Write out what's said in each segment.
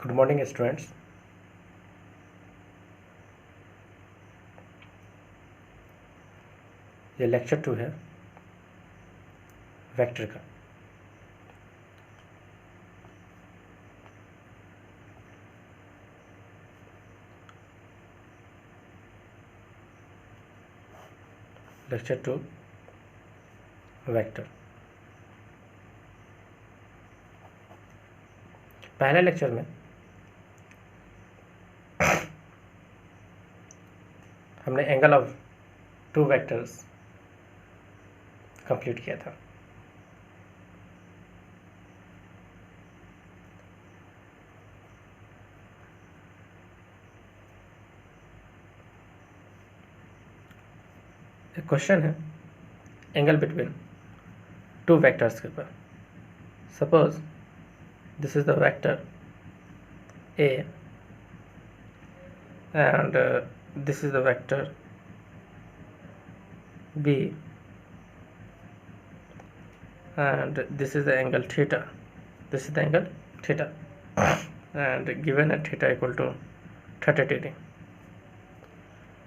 Good morning students. ये lecture 2 है vector का। Lecture 2 vector. पहले लेक्चर में हमने angle of two vectors complete किया था। एक क्वेश्चन है एंगल बिटवीन टू वेक्टर्स के ऊपर। Suppose this is the vector A and this is the vector B and this is the angle theta, this is the angle theta and given at theta equal to 30 degree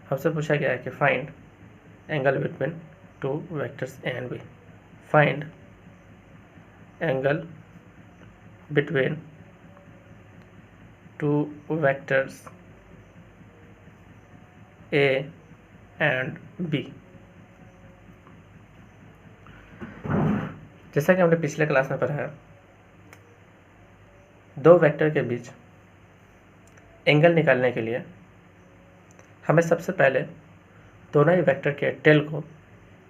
हमसे पूछा गया है कि find angle between two vectors A and B. Find angle between two vectors A and B. जैसा कि हमने पिछले class में पढ़ा है, दो वेक्टर के बीच एंगल निकालने के लिए हमें सबसे पहले दोनों ही वेक्टर के टेल को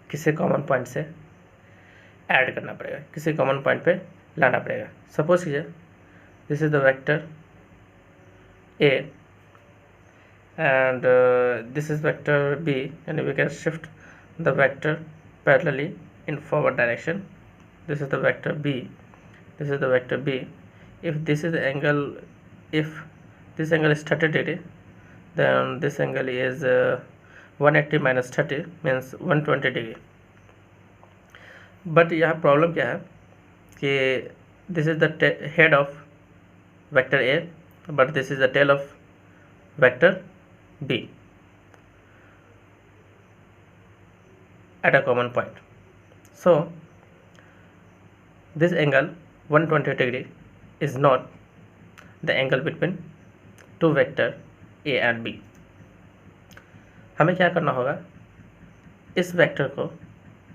किसी कॉमन पॉइंट से ऐड करना पड़ेगा, किसी कॉमन पॉइंट पे लाना पड़ेगा। सपोज कीजिए this is the vector A and this is vector B and we can shift the vector parallelly in forward direction. This is the vector b, this is the vector b. If this is the angle, if this angle is 30 degree, then this angle is 180 minus 30 means 120 degree. But यहाँ problem क्या है कि this is the head of vector a but this is the tail of vector b at a common point. So this angle 120 degree is not the angle between two vector a and b. हमें क्या करना होगा, इस vector को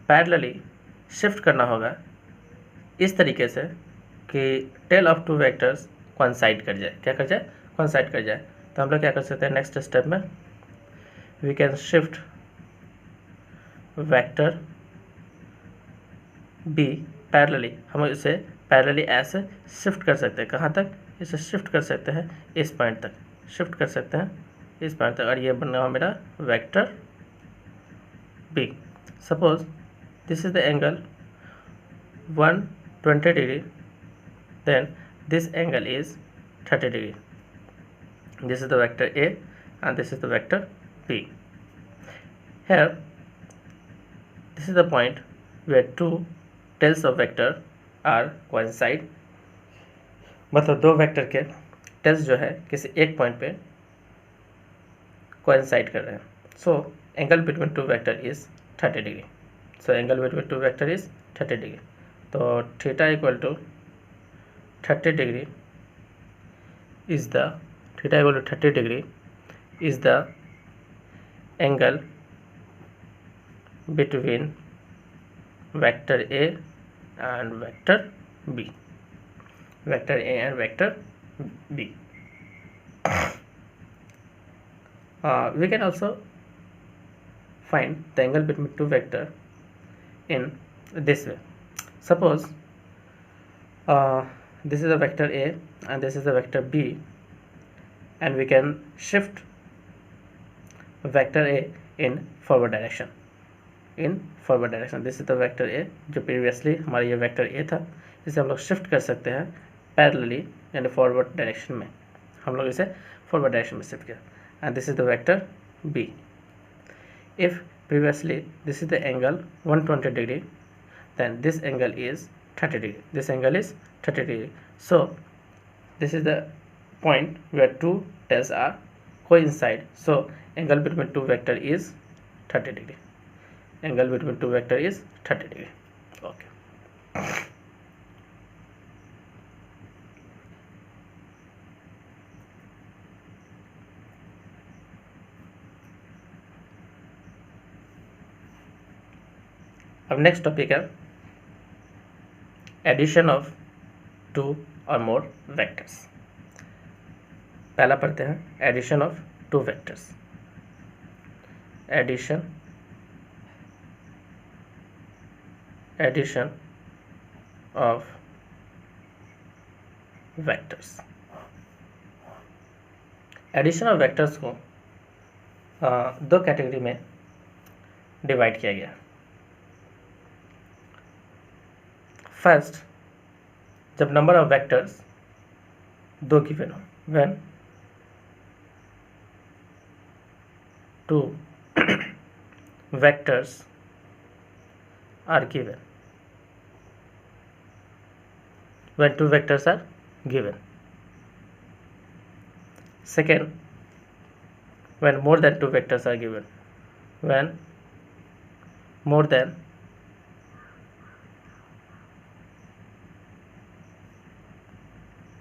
parallelly shift करना होगा इस तरीके से कि tail of two vectors coincide कर जाए। क्या कर जाए? कोइंसाइड कर जाए। तो हम लोग क्या कर सकते हैं, नेक्स्ट स्टेप में we can shift vector B parallelly. हम इसे पैरेलली ऐसे शिफ्ट कर सकते हैं। कहाँ तक? इसे शिफ्ट कर सकते हैं इस पॉइंट तक, शिफ्ट कर सकते हैं इस पॉइंट तक, और ये बन रहा मेरा vector B. Suppose this is the angle 120 degree, then this angle is 30 degree. This is the vector A and this is the vector B. Here this is the point where two tails of vector are coincide। मतलब दो vector के tales जो है किसी एक point पे coincide कर रहे हैं। So angle between two vector is 30 degree. So angle between two vector is 30 degree. तो theta equal to 30 degree is the theta equal to 30 degree is the angle between vector A and vector B, vector A and vector B. We can also find the angle between two vector in this way. Suppose this is a vector A and this is the vector B, and we can shift vector A in forward direction, in forward direction. This is the vector A, जो previously हमारा ये vector A था, इसे हम लोग shift कर सकते हैं पैरेलली यानी फॉरवर्ड डायरेक्शन में। हम लोग इसे फॉरवर्ड डायरेक्शन में शिफ्ट किया। And this is the vector B. If previously this is the angle 120 degree, then this angle is 30 degree, this angle is 30 degree. So this is the point where two tails are coincide, so angle between two vector is 30 degree. Angle between two vector is 30 degree. Okay. अब next topic है addition of two और more vectors. पहला पढ़ते हैं addition of two vectors. Addition of vectors. Addition of vectors को दो category में divide किया गया। फर्स्ट, जब नंबर ऑफ वेक्टर्स दो गिवन हो, when two vectors are given, when two vectors are given. Second, when more than two vectors are given, when more than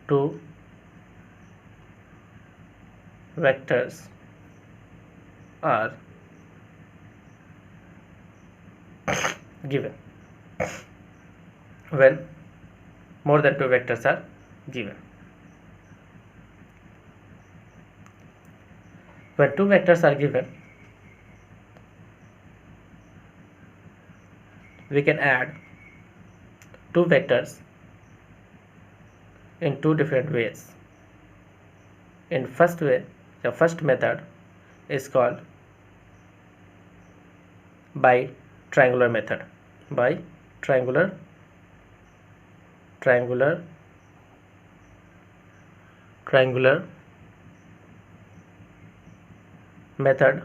two vectors are given. When more than two vectors are given. When two vectors are given, we can add two vectors in two different ways. In first way, the first method is called by triangular method. By triangular method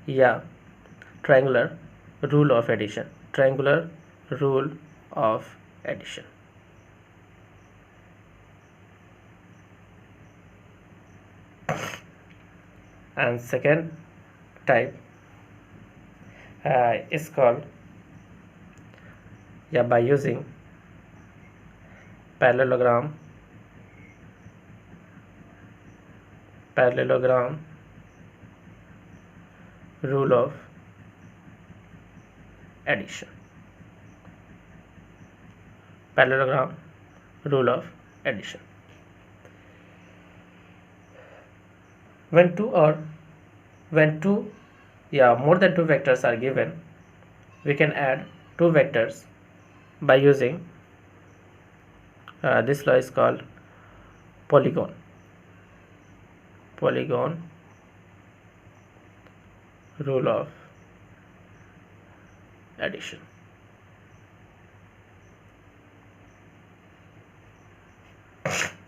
या triangular rule of addition. Triangular rule of addition. And second type is called by using parallelogram rule of addition. Parallelogram rule of addition. When two more than two vectors are given, we can add two vectors by using this law is called polygon rule of addition.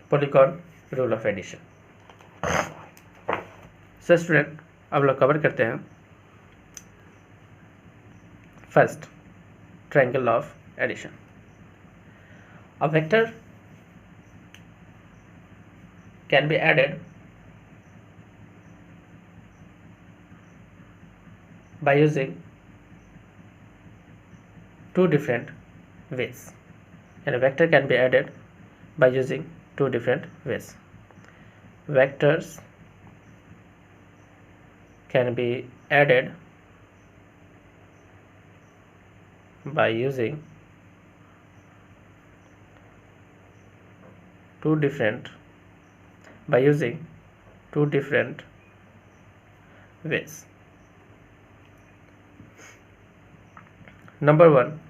Polygon rule of addition. So student, अब लोग cover करते हैं first triangle of addition. A vector can be added by using two different ways, and a vector can be added by using two different ways. Vectors can be added by using two different ways. Number one,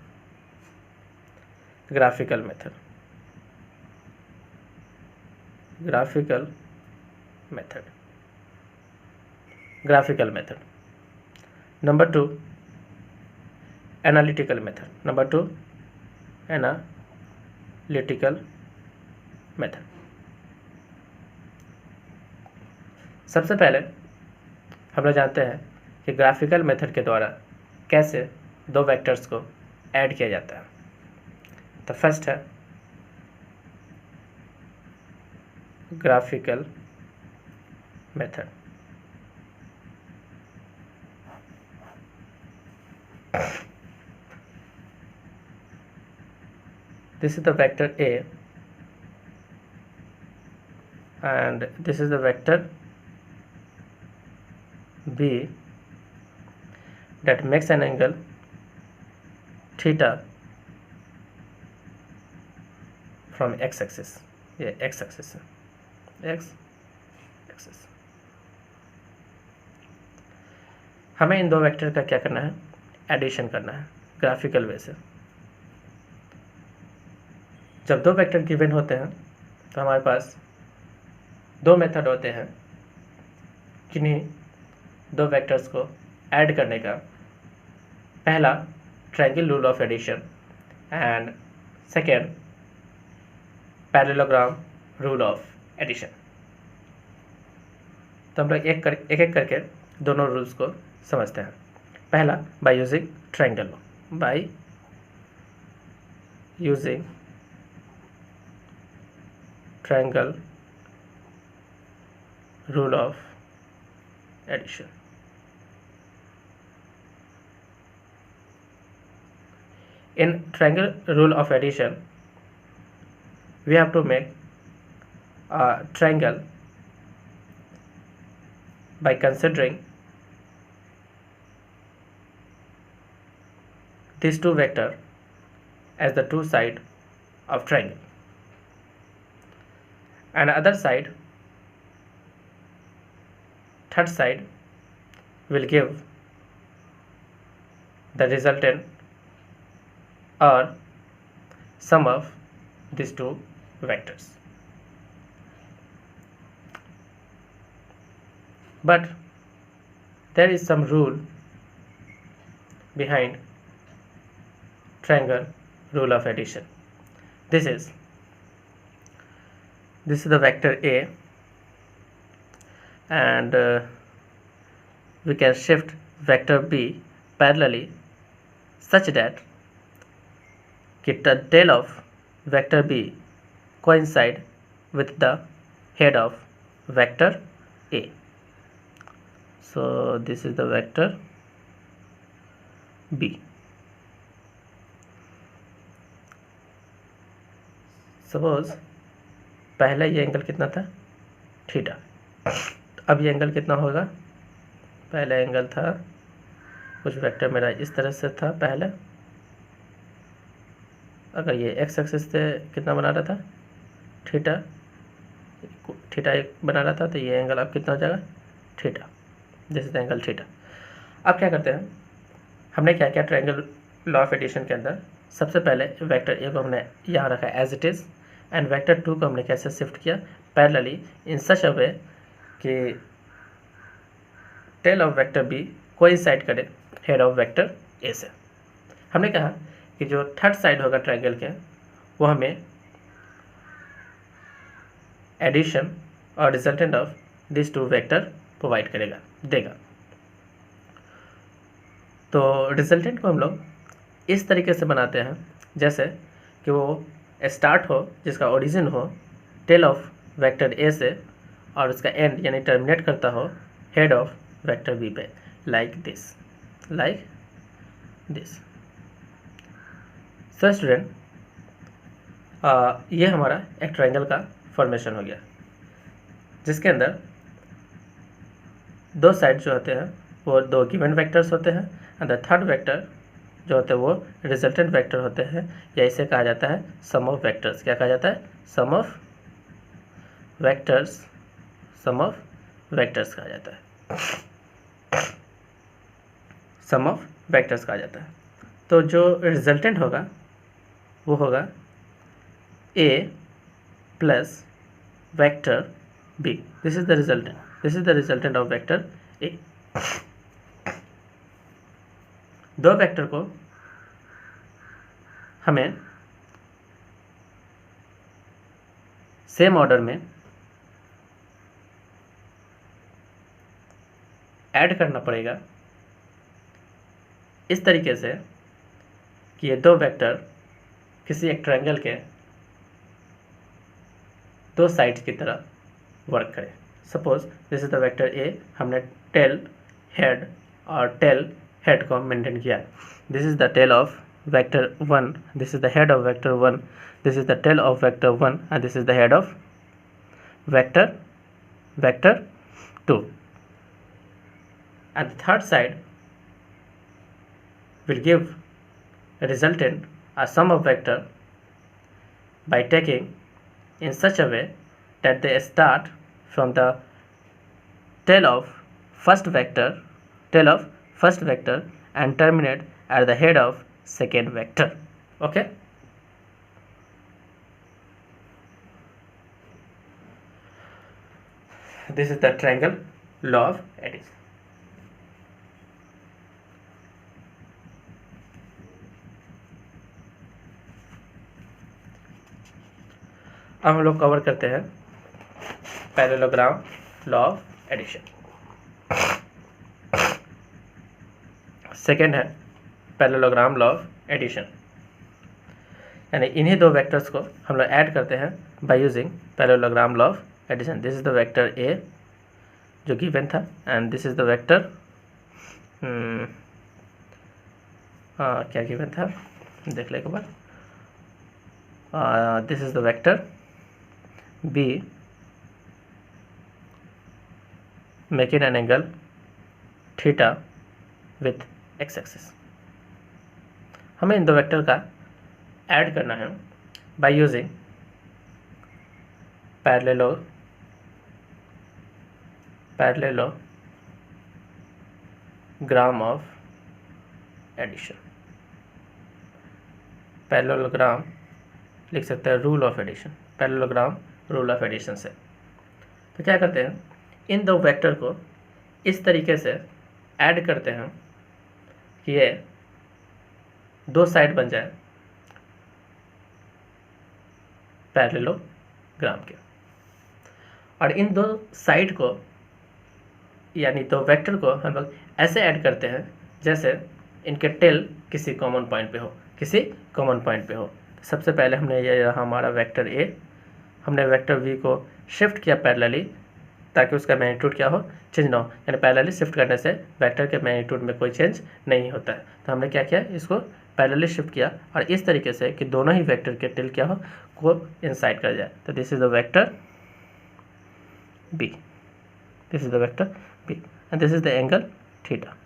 graphical method. Number two, analytical method. सबसे पहले हम लोग जानते हैं कि graphical method के द्वारा कैसे दो वेक्टर्स को ऐड किया जाता है. तो फर्स्ट है graphical method. This is the vector A and this is the vector B that makes an angle theta from x-axis. ये x-axis है, x-axis. हमें इन दो वेक्टर का क्या करना है, एडिशन करना है ग्राफिकल वे से. जब दो वेक्टर गिवन होते हैं तो हमारे पास दो मेथड होते हैं किन्हीं दो वेक्टर्स को ऐड करने का. पहला triangle rule of addition and second parallelogram rule of addition. तो हम लोग एक एक करके दोनों रूल्स को समझते हैं. पहला bye using triangle, by using triangle rule of addition. In triangle rule of addition, we have to make a triangle by considering these two vectors as the two sides of triangle. And other side, third side, will give the resultant or sum of these two vectors. But there is some rule behind triangle rule of addition. This is the vector A and we can shift vector B parallelly such that the tail of vector B coincide with the head of vector A. So this is the vector B. Suppose पहला ये angle कितना था, theta. अब ये angle कितना होगा, पहला angle था कुछ वेक्टर मेरा इस तरह से था पहले. अगर ये एक्स एक्सिस से कितना बना रहा था, थीटा एक बना रहा था, तो ये एंगल अब कितना हो जाएगा, theta. This is angle theta. अब क्या करते हैं, हमने क्या किया ट्रायंगल लॉ ऑफ एडिशन के अंदर, सबसे पहले वेक्टर ए को हमने यहाँ रखा as it is and vector 2 को हमने कैसे शिफ्ट किया, parallelly in such a way कि tail of vector B coincide करे हेड ऑफ वेक्टर ए से. हमने कहा कि जो थर्ड साइड होगा ट्रायंगल के वो हमें एडिशन और resultant of this two vector provide देगा. तो रिजल्टेंट को हम लोग इस तरीके से बनाते हैं जैसे कि वो स्टार्ट हो, जिसका ओरिजिन हो टेल ऑफ वेक्टर ए से और उसका एंड यानी टर्मिनेट करता हो हेड ऑफ वेक्टर बी पे, लाइक दिस. सो स्टूडेंट, ये हमारा एक ट्रायंगल का फॉर्मेशन हो गया जिसके अंदर दो साइड जो होते हैं वो दो गिवन वेक्टर्स होते हैं एंड द थर्ड वेक्टर जो होते हैं वो रिजल्टेंट वेक्टर होते हैं, या इसे कहा जाता है सम ऑफ वेक्टर्स. क्या कहा जाता है, सम ऑफ वेक्टर्स कहा जाता है, सम ऑफ वेक्टर्स कहा जाता है. तो जो रिजल्टेंट होगा वो होगा A plus vector B. This is the resultant of vector A. दो वेक्टर को हमें सेम ऑर्डर में ऐड करना पड़ेगा इस तरीके से कि ये दो वेक्टर किसी एक ट्रायंगल के दो साइड्स की तरह वर्क करे। Suppose this is the vector A, हमने टेल हेड और टेल हेड को मेंटेन किया। This is the tail of vector 1, this is the head of vector 1, this is the tail of vector 1 and this is the head of vector 2। At the third side will give a resultant a sum of vector by taking in such a way that they start from the tail of first vector and terminate at the head of second vector. Okay, this is the triangle law of addition. अब हम लोग cover करते हैं parallelogram law of addition. Second है parallelogram law of addition, यानी इन्हीं दो vectors को हम लोग ऐड करते हैं by using parallelogram law of addition. This is the vector A जो गिवन था and this is the vector क्या गिवन था देख ले एक बार। This is the vector B making an angle theta with x axis। हमें इन दो वेक्टर का ऐड करना है by using parallelogram of addition. Parallelogram लिख सकते हैं rule of addition, parallelogram rule of addition से। तो क्या करते हैं, इन दो वेक्टर को इस तरीके से ऐड करते हैं कि ये दो साइड बन जाए पैरेललोग्राम के, और इन दो साइड को यानी दो वेक्टर को हम लोग ऐसे ऐड करते हैं जैसे इनके टेल किसी कॉमन पॉइंट पे हो। सबसे पहले हमने ये हमारा वेक्टर ए, हमने वेक्टर वी को शिफ्ट किया पैरेलली ताकि उसका मैग्नीट्यूड क्या हो, चेंज ना हो, यानी पैरेलली शिफ्ट करने से वेक्टर के मैग्नीट्यूड में कोई चेंज नहीं होता है। तो हमने क्या किया, इसको पैरेलली शिफ्ट किया और इस तरीके से कि दोनों ही वेक्टर के टेल क्या हो को इंसाइड कर जाए। तो this is the vector B, this is the vector B and this is the angle theta.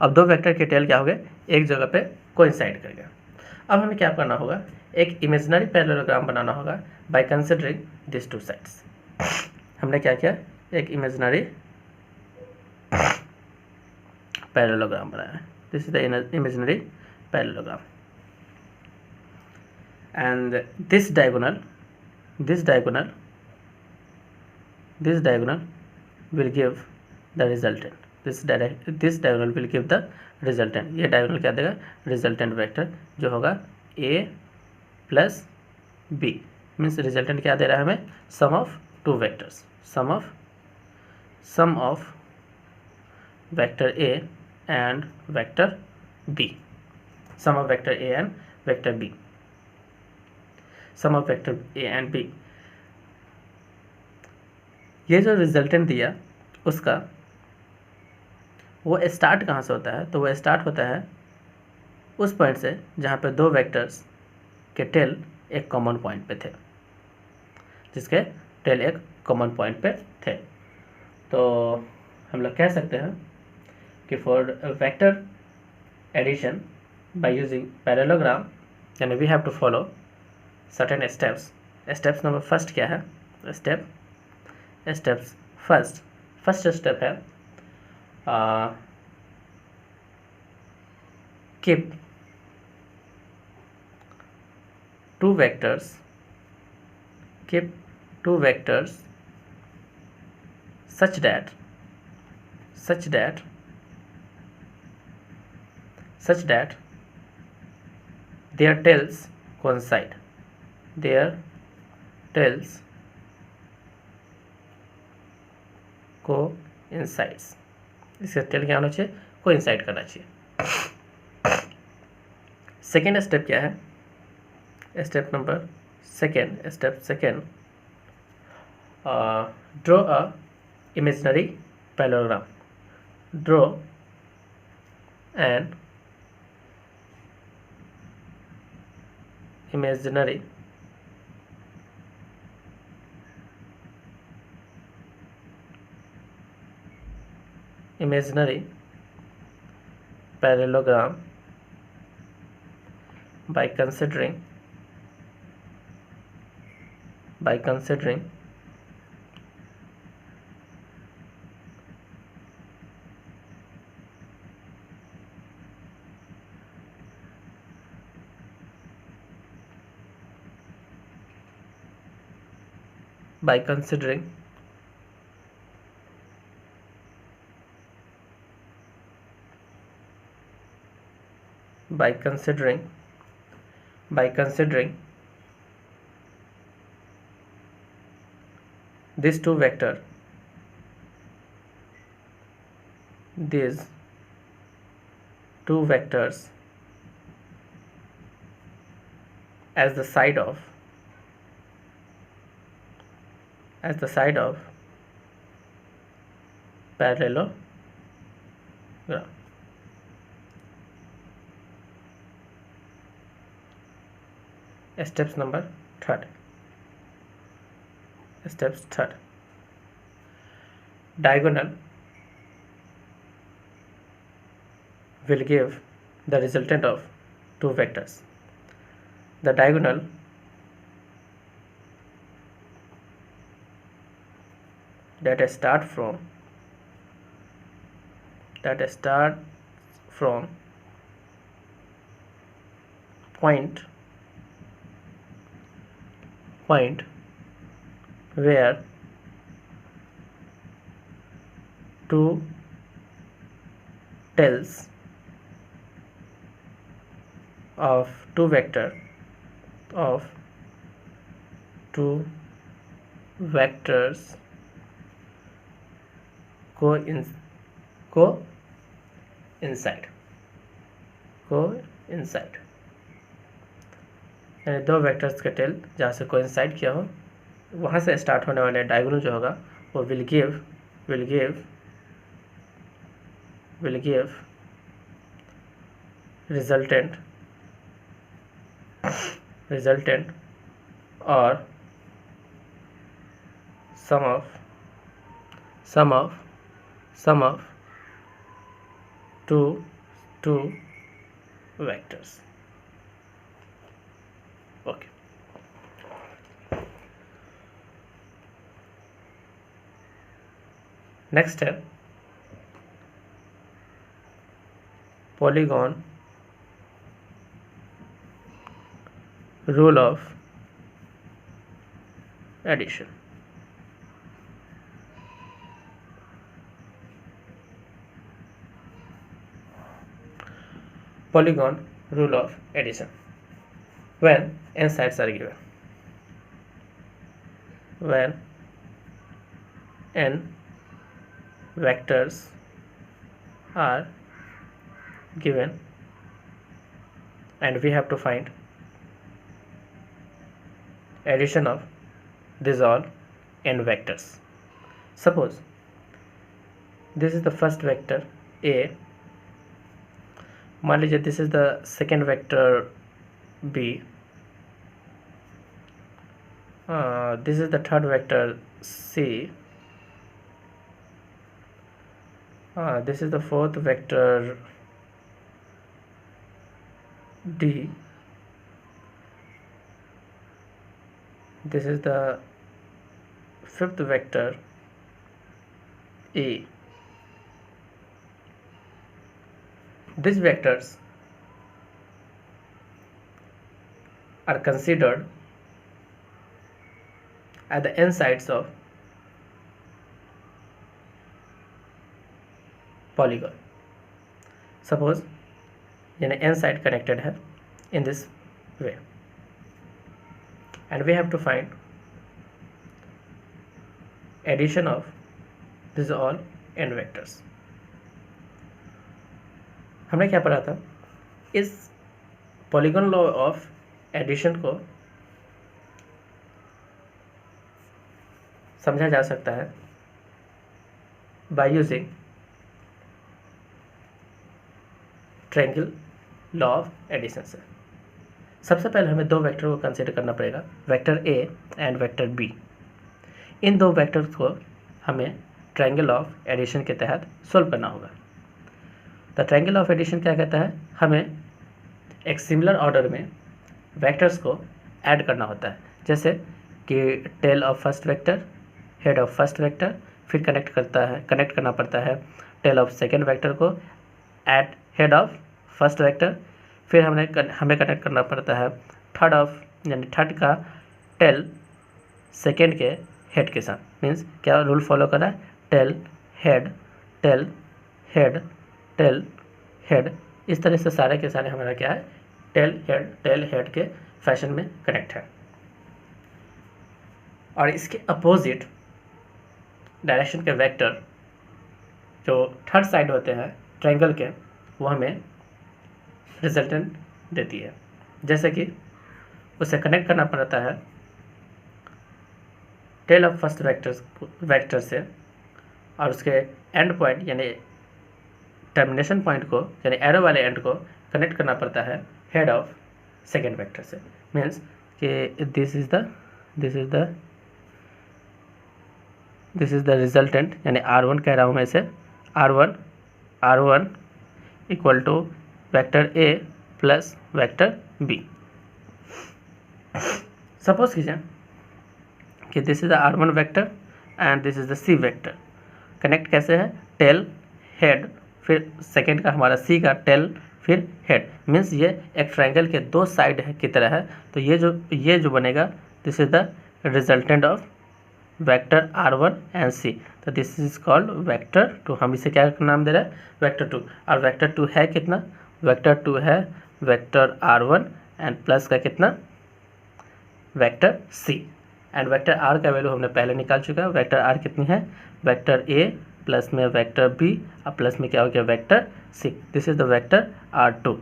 अब दो वेक्टर के टेल क्या हो गए, एक जगह पे कोइंसाइड कर गया। अब हमें क्या करना होगा, एक इमेजिनरी पैरेललोग्राम बनाना होगा by considering this two sides. हमने क्या किया, एक इमेजिनरी पैरेललोग्राम बनाया। This is the imaginary parallelogram and this diagonal will give the resultant, this diagonal will give the resultant। ये diagonal क्या देगा, resultant वेक्टर जो होगा a plus b, means resultant क्या दे रहा है हमें, sum of two vectors, sum of vector a and vector b, sum of vector a and vector b, sum of vector a and b। ये जो resultant दिया उसका वो स्टार्ट कहाँ से होता है, तो वो स्टार्ट होता है उस पॉइंट से जहाँ पे दो वेक्टर्स के टेल एक कॉमन पॉइंट पे थे, जिसके टेल एक कॉमन पॉइंट पे थे। तो हम लोग कह सकते हैं कि for vector addition by using parallelogram, यानी we have to follow certain steps. Steps number first क्या है, स्टेप्स फर्स्ट स्टेप है keep two vectors such that their tails coincide, coincides। इसका टेल क्या होना चाहिए, कोइंसाइड करना चाहिए। सेकेंड स्टेप क्या है, step second draw a imaginary parallelogram. Draw an imaginary parallelogram by considering these two vectors as the side of parallelogram. Steps third. Diagonal will give the resultant of two vectors. The diagonal that start from point where two tails of two vectors coincide, यानी दो vectors का tell जहाँ से coincide किया हो वहाँ से start होने वाले डायगोनल जो होगा वो विल गिव रिजल्टेंट और sum of two vectors. Okay. Next step, polygon rule of addition. Polygon rule of addition. When n sides are given, when n vectors are given and we have to find addition of these all n vectors. Suppose this is the first vector A, मान लीजिए this is the second vector B, this is the third vector C, this is the fourth vector D, this is the fifth vector E. These vectors are considered at the n sides of polygon. Suppose यानी n side connected है in this way and we have to find addition of these all n vectors. हमने क्या पढ़ा था, इस polygon law of addition को समझा जा सकता है by using triangle law of addition से। सबसे पहले हमें दो वेक्टर को कंसीडर करना पड़ेगा, vector A and vector B. इन दो वेक्टर्स को हमें ट्रायंगल ऑफ एडिशन के तहत सोल्व करना होगा। तो ट्रायंगल ऑफ एडिशन क्या कहता है, हमें एक सिमिलर ऑर्डर में वेक्टर्स को ऐड करना होता है, जैसे कि tail of first vector, head of first vector, फिर कनेक्ट करना पड़ता है टेल ऑफ सेकेंड वेक्टर को at head of first vector, फिर हमें कनेक्ट करना पड़ता है थर्ड का टेल सेकेंड के हेड के साथ। मीन्स क्या रूल फॉलो करना है, tail head tail head tail head, इस तरह से सारे के सारे हमारा क्या है, टेल हेड के फैशन में कनेक्ट है। और इसके अपोजिट डायरेक्शन के वेक्टर जो थर्ड साइड होते हैं ट्रायंगल के, वो हमें रिजल्टेंट देती है। जैसे कि उसे कनेक्ट करना पड़ता है टेल ऑफ फर्स्ट वेक्टर से, और उसके एंड पॉइंट यानी टर्मिनेशन पॉइंट को यानी एरो वाले एंड को कनेक्ट करना पड़ता है हेड ऑफ सेकेंड वेक्टर से। मीन्स कि दिस इज द रिजल्टेंट, यानी R1 कह रहा हूँ मैं इसे, R1 equal to vector A plus vector B. Suppose कीजिए कि this is the R1 vector and this is the C vector. Connect कैसे है, टेल हेड, फिर सेकेंड का हमारा C का टेल फिर हेड। मीन्स ये एक ट्रायंगल के दो साइड की तरह है। तो ये जो बनेगा, this is the resultant of vector R1 and C। तो दिस इज कॉल्ड वेक्टर 2। हम इसे क्या नाम दे रहे हैं, वेक्टर 2। और वेक्टर 2 है कितना, वेक्टर 2 है वेक्टर R1 एंड प्लस का कितना, vector C। And vector R का वैल्यू हमने पहले निकाल चुका है। वेक्टर R कितनी है, वेक्टर A प्लस में वेक्टर B और प्लस में क्या हो गया, vector C। This is the vector R2।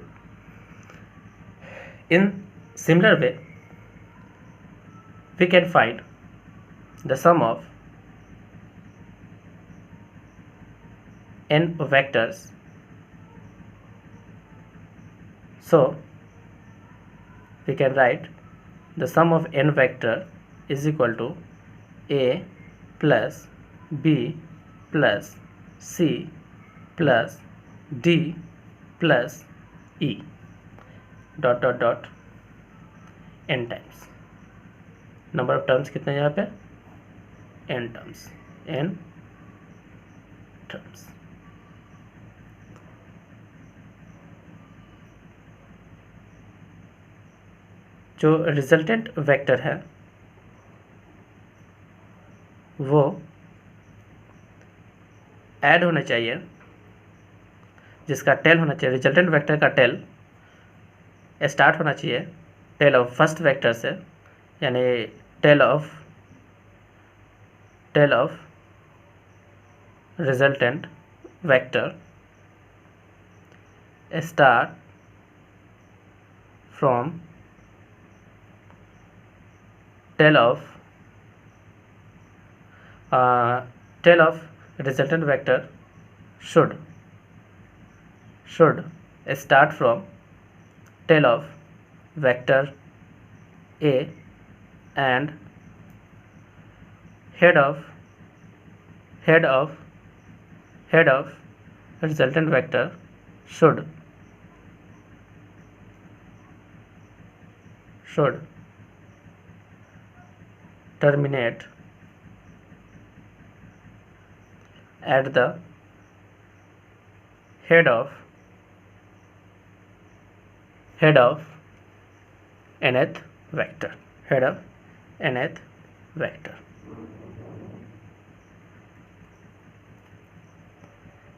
In similar way we can find the sum of n vectors. So we can write the sum of n vector is equal to a plus b plus c plus d plus e dot dot dot n times। Number of terms कितने हैं यहाँ पे, n terms. जो resultant vector है वो add होना चाहिए, जिसका टेल होना चाहिए, रिजल्टेंट वेक्टर का टेल स्टार्ट होना चाहिए टेल ऑफ फर्स्ट वेक्टर से, यानी tail of resultant vector start from tail of resultant vector should start from tail of vector A and head of resultant vector should terminate at the head of nth vector,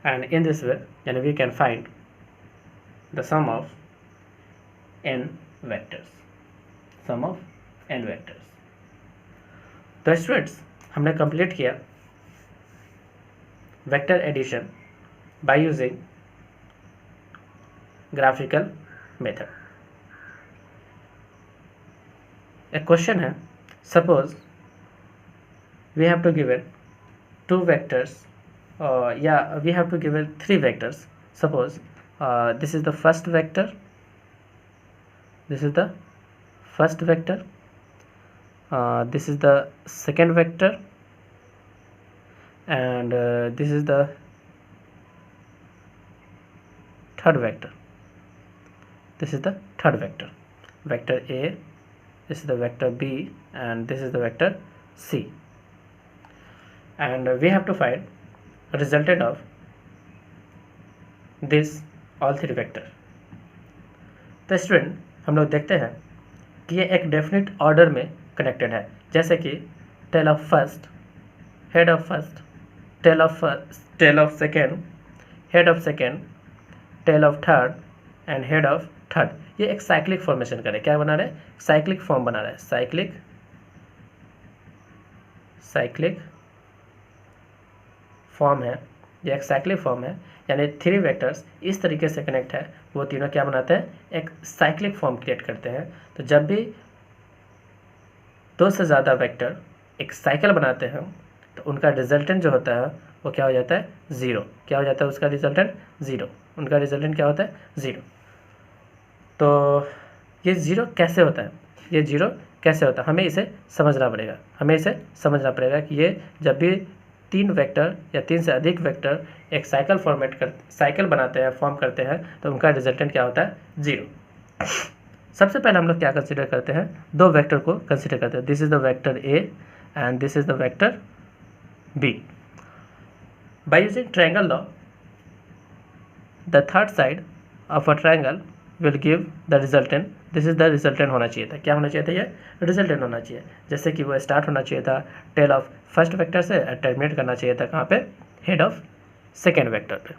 and in this way we can find the sum of n vectors। तो students, हमने complete किया vector addition by using graphical method. एक question है, suppose we have to give it two vectors, we have to give it three vectors. Suppose this is the first vector, this is the first vector, this is the second vector, and this is the third vector. This is the third vector, vector A, this is the vector B, and this is the vector C. And we have to find a resultant of this all three vector. तो student हम लोग देखते हैं कि ये एक definite order में connected है, जैसे कि tail of first, head of first, tail of second, head of second, tail of third and head of third. ये एक साइक्लिक फॉर्मेशन करे, क्या बना रहे हैं, साइक्लिक फॉर्म बना रहा है, साइक्लिक फॉर्म है, ये एक साइक्लिक फॉर्म है, यानी थ्री वेक्टर्स इस तरीके से कनेक्ट है, वो तीनों क्या बनाते हैं, एक साइक्लिक फॉर्म क्रिएट करते हैं। तो जब भी दो से ज़्यादा वेक्टर एक साइकिल बनाते हैं तो उनका रिजल्टेंट जो होता है वो क्या हो जाता है, ज़ीरो। क्या हो जाता है उसका रिजल्टेंट, ज़ीरो। उनका रिजल्टेंट क्या होता है, ज़ीरो। तो ये ज़ीरो कैसे होता है, ये ज़ीरो कैसे होता है, हमें इसे समझना पड़ेगा कि ये जब भी तीन वेक्टर या तीन से अधिक वेक्टर एक साइकिल बनाते हैं, फॉर्म करते हैं, तो उनका रिजल्टेंट क्या होता है, ज़ीरो। सबसे पहले हम लोग क्या कंसीडर करते हैं, दो वेक्टर को कंसीडर करते हैं। This is the vector A and this is the vector B. By using triangle law, the third side of a triangle will give the resultant. This is the resultant होना चाहिए था, क्या होना चाहिए था, ये रिजल्टेंट होना चाहिए। जैसे कि वो स्टार्ट होना चाहिए था टेल ऑफ फर्स्ट वेक्टर से, टर्मिनेट करना चाहिए था कहाँ पे, हेड ऑफ सेकेंड वेक्टर पे।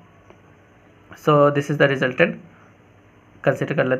सो this is the resultant, consider कर लेते हैं।